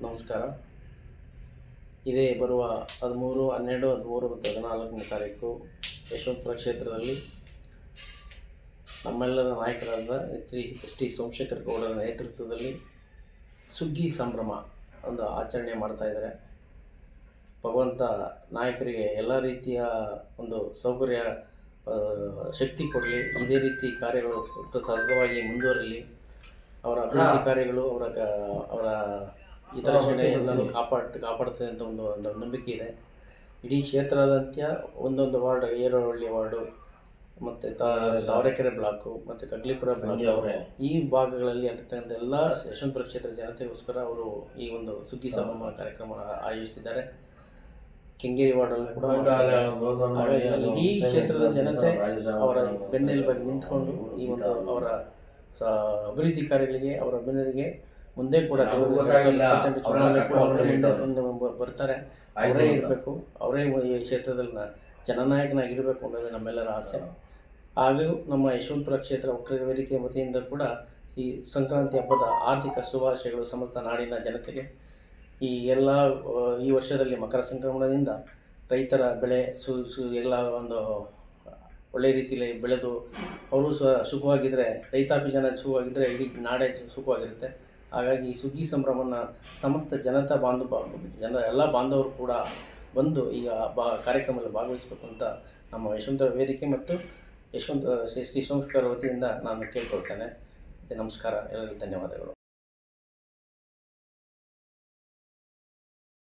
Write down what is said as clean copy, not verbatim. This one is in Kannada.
ನಮಸ್ಕಾರ. ಇದೇ ಬರುವ 13, 12, 13 ಮತ್ತು 14ನೇ ತಾರೀಕು ಯಶವಂತಪುರ ಕ್ಷೇತ್ರದಲ್ಲಿ ನಮ್ಮೆಲ್ಲರ ನಾಯಕರಾದ ಶ್ರೀ ಸೋಮಶೇಖರ ಗೌಡರ ನೇತೃತ್ವದಲ್ಲಿ ಸುಗ್ಗಿ ಸಂಭ್ರಮ ಒಂದು ಆಚರಣೆ ಮಾಡ್ತಾಯಿದ್ದಾರೆ. ಭಗವಂತ ನಾಯಕರಿಗೆ ಎಲ್ಲ ರೀತಿಯ ಒಂದು ಸೌಕರ್ಯ ಶಕ್ತಿ ಕೊಡಲಿ. ಇದೇ ರೀತಿ ಕಾರ್ಯಗಳು ಸತತವಾಗಿ ಮುಂದುವರಲಿ. ಅವರ ಅಭಿವೃದ್ಧಿ ಕಾರ್ಯಗಳು ಅವರ ಹಿತರಕ್ಷಣೆ ಎಲ್ಲರೂ ಕಾಪಾಡ್ತದೆ ಅಂತ ಒಂದು ನಂಬಿಕೆ ಇದೆ. ಇಡೀ ಕ್ಷೇತ್ರಾದ್ಯಂತ ಒಂದೊಂದು ವಾರ್ಡ್, ಏರವಳ್ಳಿ ವಾರ್ಡು ಮತ್ತು ತಾವರೆಕೆರೆ ಬ್ಲಾಕು ಮತ್ತು ಕಗ್ಲಿಪುರ ಬ್ಲಾಕ್, ಈ ಭಾಗಗಳಲ್ಲಿ ಇರ್ತಕ್ಕಂಥ ಎಲ್ಲ ಯಶವಂತಪುರ ಕ್ಷೇತ್ರ ಜನತೆಗೋಸ್ಕರ ಅವರು ಈ ಒಂದು ಸುಗ್ಗಿ ಸಂಭ್ರಮ ಕಾರ್ಯಕ್ರಮ ಆಯೋಜಿಸಿದ್ದಾರೆ. ಕೆಂಗೇರಿ ವಾರ್ಡಲ್ಲೂ ಕೂಡ ಇಡೀ ಕ್ಷೇತ್ರದ ಜನತೆ ಅವರ ಬೆನ್ನೆಲುಬಾಗಿ ನಿಂತ್ಕೊಂಡು ಈ ಒಂದು ಅವರ ಅಭಿವೃದ್ಧಿ ಕಾರ್ಯಗಳಿಗೆ, ಅವರ ಅಭಿವೃದ್ಧಿಗೆ ಮುಂದೆ ಕೂಡ ಚುನಾವಣೆ ಕೂಡ ಮುಂದೆ ಬರ್ತಾರೆ. ಅವರೇ ಇರಬೇಕು, ಅವರೇ ಈ ಕ್ಷೇತ್ರದಲ್ಲಿ ಜನನಾಯಕನಾಗಿರಬೇಕು ಅನ್ನೋದು ನಮ್ಮೆಲ್ಲರ ಆಸೆ. ಹಾಗೂ ನಮ್ಮ ಯಶವಂತಪುರ ಕ್ಷೇತ್ರ ಒಕ್ಕಲಿಗರ ವೇದಿಕೆ ವತಿಯಿಂದ ಕೂಡ ಈ ಸಂಕ್ರಾಂತಿ ಹಬ್ಬದ ಆರ್ಥಿಕ ಶುಭಾಶಯಗಳು ಸಮಸ್ತ ನಾಡಿನ ಜನತೆಗೆ. ಈ ವರ್ಷದಲ್ಲಿ ಮಕರ ಸಂಕ್ರಮಣದಿಂದ ರೈತರ ಬೆಳೆ ಎಲ್ಲ ಒಂದು ಒಳ್ಳೆಯ ರೀತಿಯಲ್ಲಿ ಬೆಳೆದು ಅವರು ಸುಖವಾಗಿದ್ದರೆ, ರೈತಾಪಿ ಜನ ಸುಖವಾಗಿದ್ದರೆ ಇಡೀ ನಾಡೇ ಸುಖವಾಗಿರುತ್ತೆ. ಹಾಗಾಗಿ ಈ ಸುಗ್ಗಿ ಸಂಭ್ರಮವನ್ನು ಸಮಸ್ತ ಎಲ್ಲ ಬಾಂಧವರು ಕೂಡ ಬಂದು ಈ ಕಾರ್ಯಕ್ರಮದಲ್ಲಿ ಭಾಗವಹಿಸಬೇಕು ಅಂತ ನಮ್ಮ ಯಶವಂತಪುರ ವೇದಿಕೆ ಮತ್ತು ಶ್ರೀ ಸೋಮಶೇಖರ ವತಿಯಿಂದ ನಾನು ಕೇಳ್ಕೊಳ್ತೇನೆ. ನಮಸ್ಕಾರ, ಎಲ್ಲರಿಗೂ ಧನ್ಯವಾದಗಳು.